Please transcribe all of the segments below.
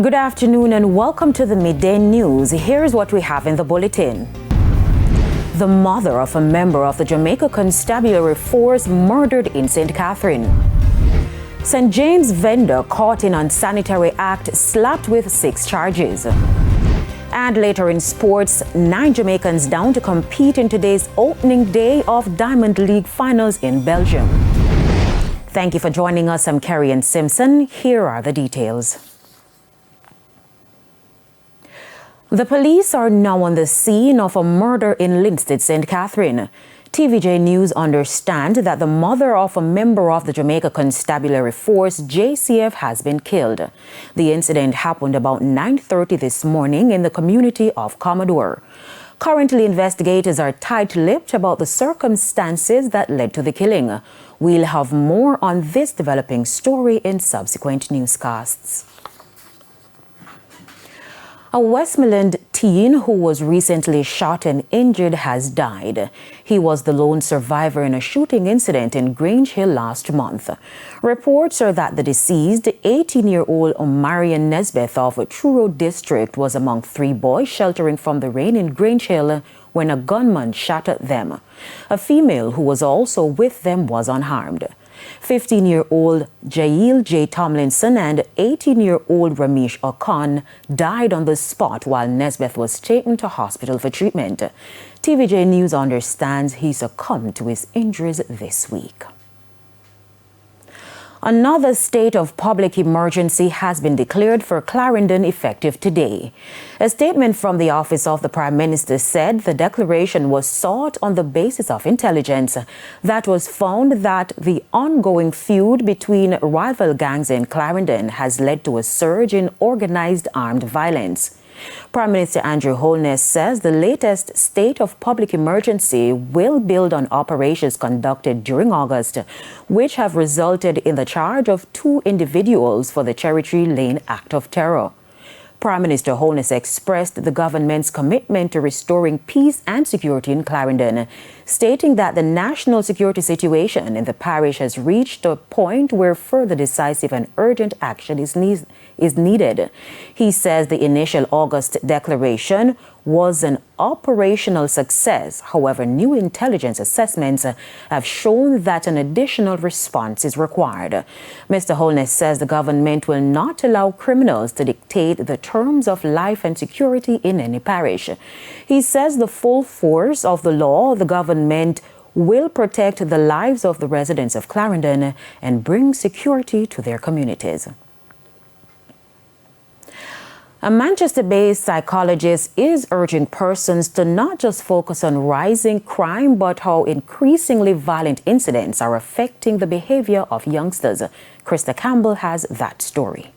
Good afternoon and welcome to the Midday News. Here's what we have in the bulletin. The mother of a member of the Jamaica Constabulary Force murdered in St. Catherine. St. James vendor caught in unsanitary act slapped with 6 charges. And later in sports, 9 Jamaicans down to compete in today's opening day of Diamond League finals in Belgium. Thank you for joining us. I'm Carrie Simpson. Here are the details. The police are now on the scene of a murder in Linstead, St. Catherine. TVJ News understands that the mother of a member of the Jamaica Constabulary Force, JCF, has been killed. The incident happened about 9:30 this morning in the community of Commodore. Currently, investigators are tight-lipped about the circumstances that led to the killing. We'll have more on this developing story in subsequent newscasts. A Westmoreland teen who was recently shot and injured has died. He was the lone survivor in a shooting incident in Grange Hill last month. Reports are that the deceased, 18-year-old Omarion Nesbeth of Truro District, was among 3 boys sheltering from the rain in Grange Hill when a gunman shot at them. A female who was also with them was unharmed. 15-year-old Jail J. Tomlinson and 18-year-old Ramesh Okan died on the spot while Nesbeth was taken to hospital for treatment. TVJ News understands he succumbed to his injuries this week. Another state of public emergency has been declared for Clarendon effective today. A statement from the Office of the Prime Minister said the declaration was sought on the basis of intelligence that was found that the ongoing feud between rival gangs in Clarendon has led to a surge in organized armed violence. Prime Minister Andrew Holness says the latest state of public emergency will build on operations conducted during August, which have resulted in the charge of 2 individuals for the Cherry Tree Lane act of terror. Prime Minister Holness expressed the government's commitment to restoring peace and security in Clarendon, stating that the national security situation in the parish has reached a point where further decisive and urgent action is needed. He says the initial August declaration was an operational success. However, new intelligence assessments have shown that an additional response is required. Mr. Holness says the government will not allow criminals to dictate the terms of life and security in any parish. He says the full force of the law, the government will protect the lives of the residents of Clarendon and bring security to their communities. A Manchester-based psychologist is urging persons to not just focus on rising crime, but how increasingly violent incidents are affecting the behavior of youngsters. Krista Campbell has that story.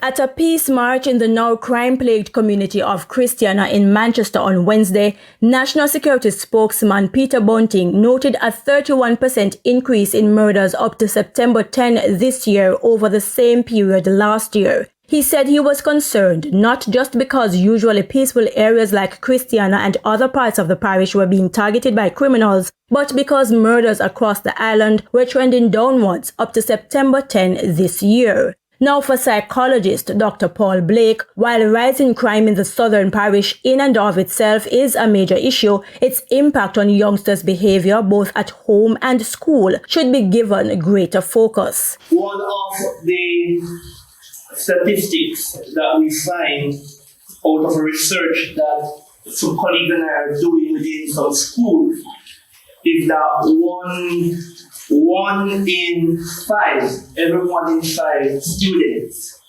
At a peace march in the now crime-plagued community of Christiana in Manchester on Wednesday, National Security spokesman Peter Bunting noted a 31% increase in murders up to September 10 this year over the same period last year. He said he was concerned not just because usually peaceful areas like Christiana and other parts of the parish were being targeted by criminals, but because murders across the island were trending downwards up to September 10 this year. Now, for psychologist Dr. Paul Blake, while rising crime in the southern parish in and of itself is a major issue, its impact on youngsters' behavior both at home and school should be given greater focus. One of the statistics that we find out of research that some colleagues and I are doing within some schools is that every 1 in 5 students,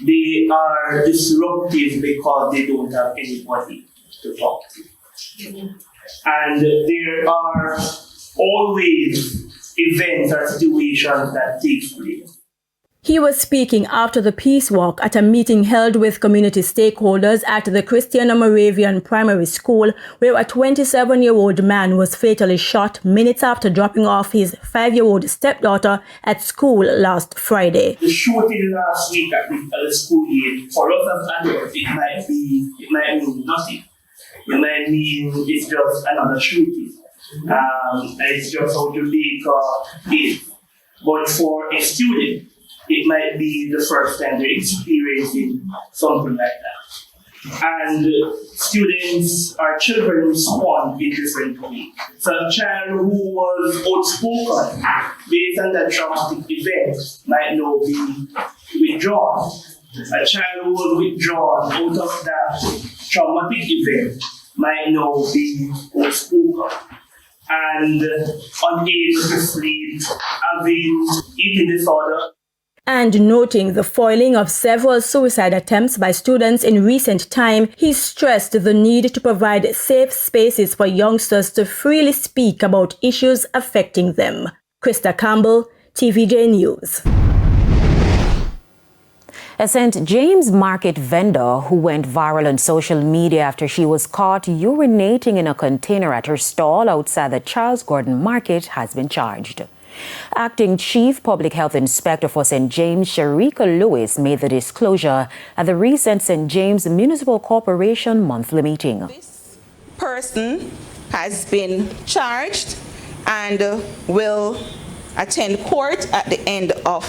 they are disruptive because they don't have anybody to talk to. And there are always events or situations that take place. He was speaking after the peace walk at a meeting held with community stakeholders at the Christiana Moravian Primary School, where a 27-year-old man was fatally shot minutes after dropping off his 5-year-old stepdaughter at school last Friday. The shooting last week at the school gate, for us as adults, it might mean nothing. It might mean it's just another shooting. It's just how Jamaica is. But for a student, it might be the first time they're experiencing something like that. And students or children respond in different ways. So a child who was outspoken based on that traumatic event might now be withdrawn. A child who was withdrawn out of that traumatic event might now be outspoken and unable to sleep, having eating disorder. And noting the foiling of several suicide attempts by students in recent time, he stressed the need to provide safe spaces for youngsters to freely speak about issues affecting them. Krista Campbell, TVJ News. A St. James Market vendor who went viral on social media after she was caught urinating in a container at her stall outside the Charles Gordon Market has been charged. Acting Chief Public Health Inspector for St. James, Sharika Lewis, made the disclosure at the recent St. James Municipal Corporation monthly meeting. This person has been charged and will attend court at the end of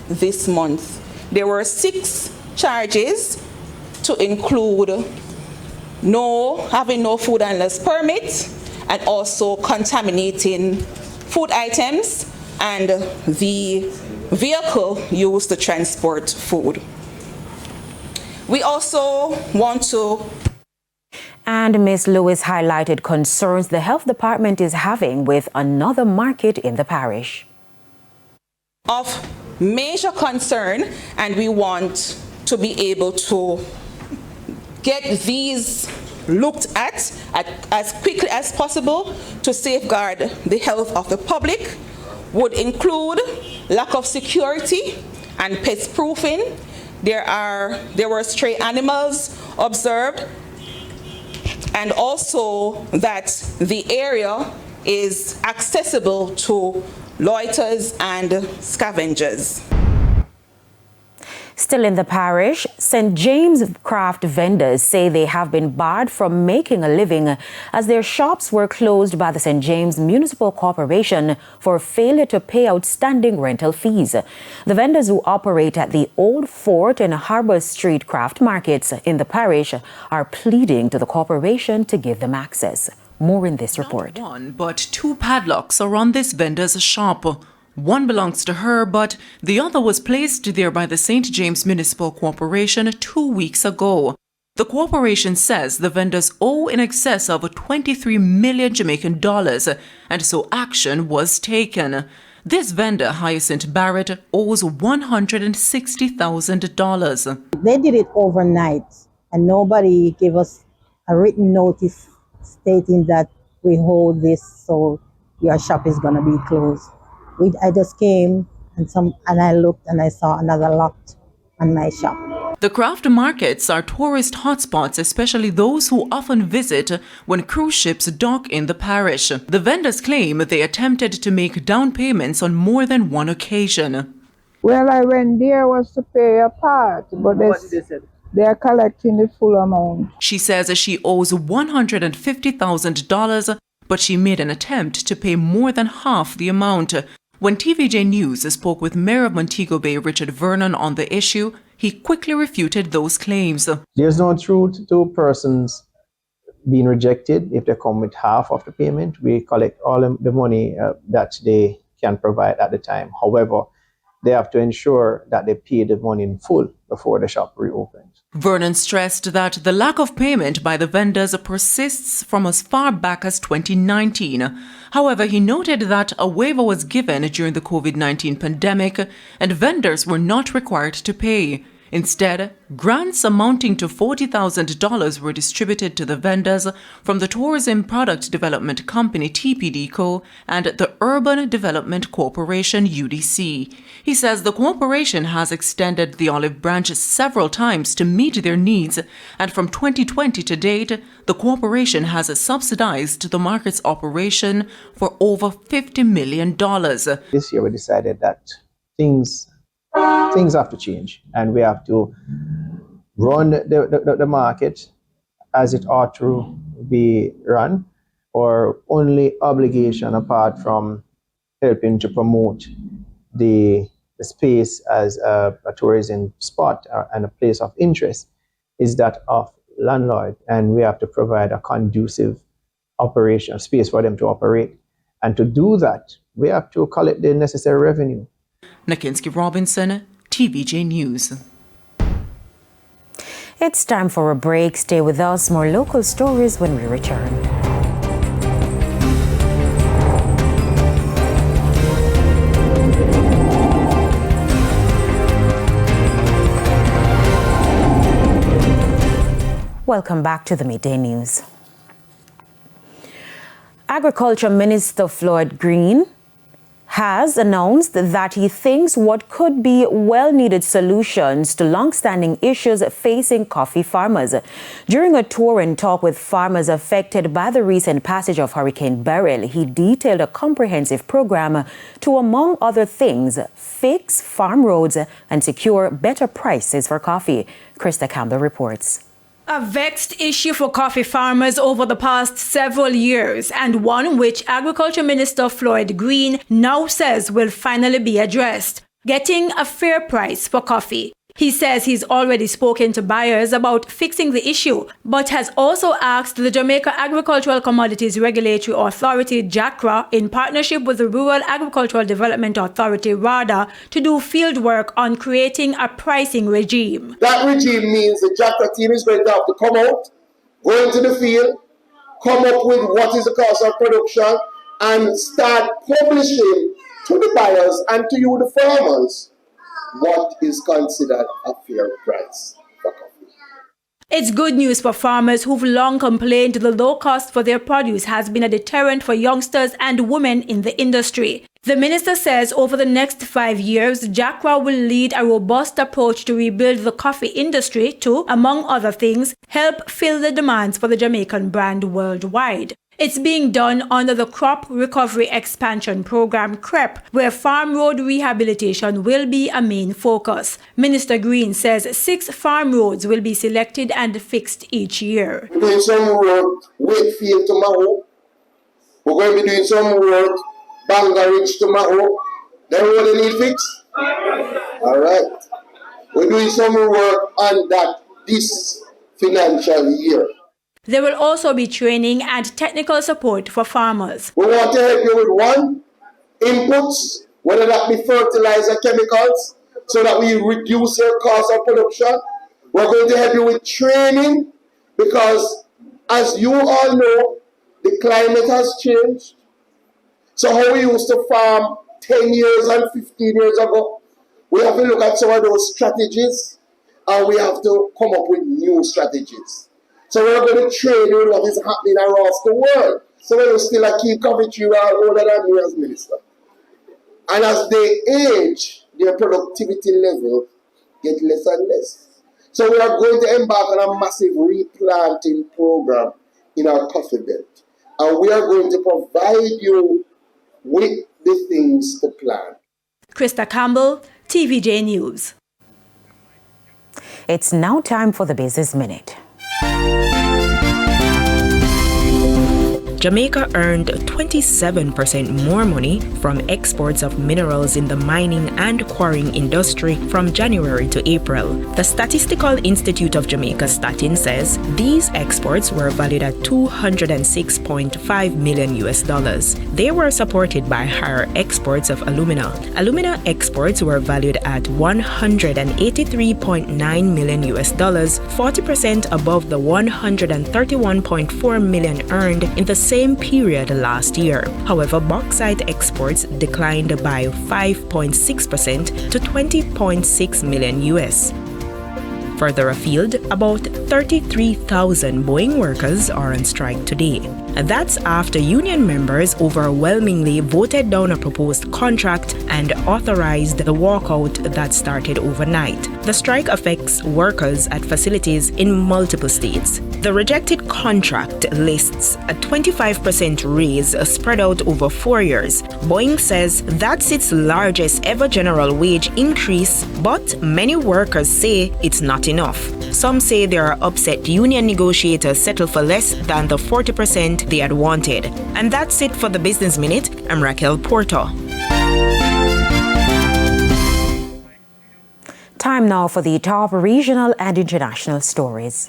this month. There were 6 charges, to include having no food handler's permit and also contaminating food items and the vehicle used to transport food. We also want to... And Ms. Lewis highlighted concerns the health department is having with another market in the parish. Of major concern, and we want to be able to get these looked at as quickly as possible to safeguard the health of the public, would include lack of security and pest proofing. There were stray animals observed, and also that the area is accessible to loiterers and scavengers. Still in the parish, St. James craft vendors say they have been barred from making a living as their shops were closed by the St. James Municipal Corporation for failure to pay outstanding rental fees. The vendors who operate at the Old Fort and Harbour Street craft markets in the parish are pleading to the corporation to give them access. More in this report. Not one, but 2 padlocks are on this vendor's shop. One belongs to her, but the other was placed there by the St. James Municipal Corporation 2 weeks ago. The corporation says the vendors owe in excess of 23 million Jamaican dollars, and so action was taken. This vendor, Hyacinth Barrett, owes $160,000. They did it overnight, and nobody gave us a written notice stating that we hold this, so your shop is going to be closed. I just came and I looked and I saw another lock on my shop. The craft markets are tourist hotspots, especially those who often visit when cruise ships dock in the parish. The vendors claim they attempted to make down payments on more than one occasion. Well, I went there was to pay a part, but they are collecting the full amount. She says she owes $150,000, but she made an attempt to pay more than half the amount. When TVJ News spoke with Mayor of Montego Bay, Richard Vernon, on the issue, he quickly refuted those claims. There's no truth to persons being rejected if they come with half of the payment. We collect all the money that they can provide at the time. However, they have to ensure that they pay the money in full before the shop reopens. Vernon stressed that the lack of payment by the vendors persists from as far back as 2019. However, he noted that a waiver was given during the COVID-19 pandemic and vendors were not required to pay. Instead, grants amounting to $40,000 were distributed to the vendors from the Tourism Product Development Company TPDCO and the Urban Development Corporation UDC. He says the corporation has extended the olive branch several times to meet their needs, and from 2020 to date, the corporation has subsidized the market's operation for over $50 million. This year we decided that things have to change, and we have to run the market as it ought to be run. Our only obligation, apart from helping to promote the the space as a tourism spot and a place of interest is that of landlord, and we have to provide a conducive operation space for them to operate. And to do that, we have to collect the necessary revenue. Nakinski Robinson, TVJ News. It's time for a break. Stay with us. More local stories when we return. Welcome back to the Midday News. Agriculture Minister Floyd Green has announced that he thinks what could be well-needed solutions to long-standing issues facing coffee farmers. During a tour and talk with farmers affected by the recent passage of Hurricane Beryl, he detailed a comprehensive program to, among other things, fix farm roads and secure better prices for coffee. Krista Campbell reports. A vexed issue for coffee farmers over the past several years, and one which Agriculture Minister Floyd Green now says will finally be addressed: getting a fair price for coffee. He says he's already spoken to buyers about fixing the issue, but has also asked the Jamaica Agricultural Commodities Regulatory Authority, JACRA, in partnership with the Rural Agricultural Development Authority, RADA, to do field work on creating a pricing regime. That regime means the JACRA team is going to have to come out, go into the field, come up with what is the cost of production, and start publishing to the buyers and to you, the farmers, what is considered a fair price for coffee. It's good news for farmers who've long complained the low cost for their produce has been a deterrent for youngsters and women in the industry. The minister says over the next 5 years, JACRA will lead a robust approach to rebuild the coffee industry to, among other things, help fill the demands for the Jamaican brand worldwide. It's being done under the Crop Recovery Expansion Program, CREP, where farm road rehabilitation will be a main focus. Minister Green says 6 farm roads will be selected and fixed each year. We're doing some work Wakefield to Maho. We're going to be doing some work Bangor Ridge to Maho. That road they need fixed? All right. We're doing some work on that this financial year. There will also be training and technical support for farmers. We want to help you with one, inputs, whether that be fertilizer, chemicals, so that we reduce your cost of production. We're going to help you with training because, as you all know, the climate has changed. So how we used to farm 10 years and 15 years ago, we have to look at some of those strategies and we have to come up with new strategies. So we're going to train you what is happening across the world. So we still keep Coventry older than me as minister. And as they age, their productivity level get less and less. So we are going to embark on a massive replanting program in our coffee belt. And we are going to provide you with the things to plant. Krista Campbell, TVJ News. It's now time for the Business Minute. Jamaica earned 27% more money from exports of minerals in the mining and quarrying industry from January to April. The Statistical Institute of Jamaica Statin says these exports were valued at $206.5 million. They were supported by higher exports of alumina. Alumina exports were valued at $183.9 million, 40% above the $131.4 million earned in the same period last year. However, bauxite exports declined by 5.6% to $20.6 million. Further afield, about 33,000 Boeing workers are on strike today. That's after union members overwhelmingly voted down a proposed contract and authorized the walkout that started overnight. The strike affects workers at facilities in multiple states. The rejected contract lists a 25% raise spread out over 4 years. Boeing says that's its largest ever general wage increase, but many workers say it's not enough. Some say there are upset union negotiators settle for less than the 40% they had wanted. And that's it for the Business Minute. I'm Raquel Porto. Time now for the top regional and international stories.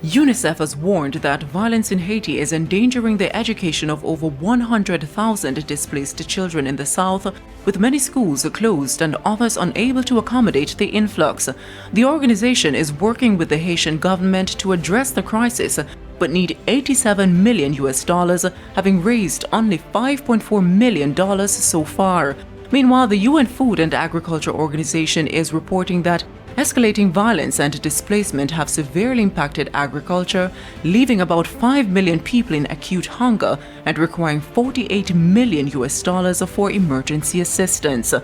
UNICEF has warned that violence in Haiti is endangering the education of over 100,000 displaced children in the south, with many schools closed and others unable to accommodate the influx. The organization is working with the Haitian government to address the crisis, but need $87 million, having raised only $5.4 million so far. Meanwhile, the UN Food and Agriculture Organization is reporting that escalating violence and displacement have severely impacted agriculture, leaving about 5 million people in acute hunger and requiring $48 million for emergency assistance.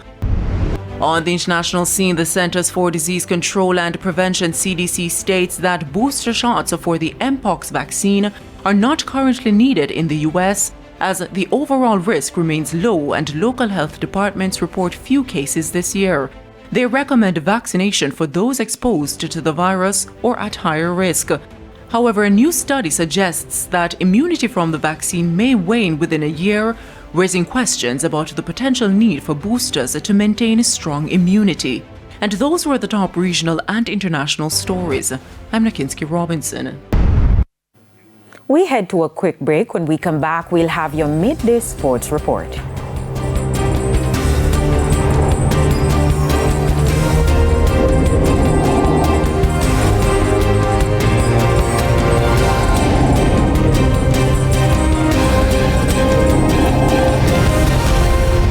On the international scene, the Centers for Disease Control and Prevention (CDC) states that booster shots for the Mpox vaccine are not currently needed in the US, as the overall risk remains low and local health departments report few cases this year. They recommend vaccination for those exposed to the virus or at higher risk. However, a new study suggests that immunity from the vaccine may wane within a year, raising questions about the potential need for boosters to maintain strong immunity. And those were the top regional and international stories. I'm Nakinsky Robinson. We head to a quick break. When we come back, we'll have your midday sports report.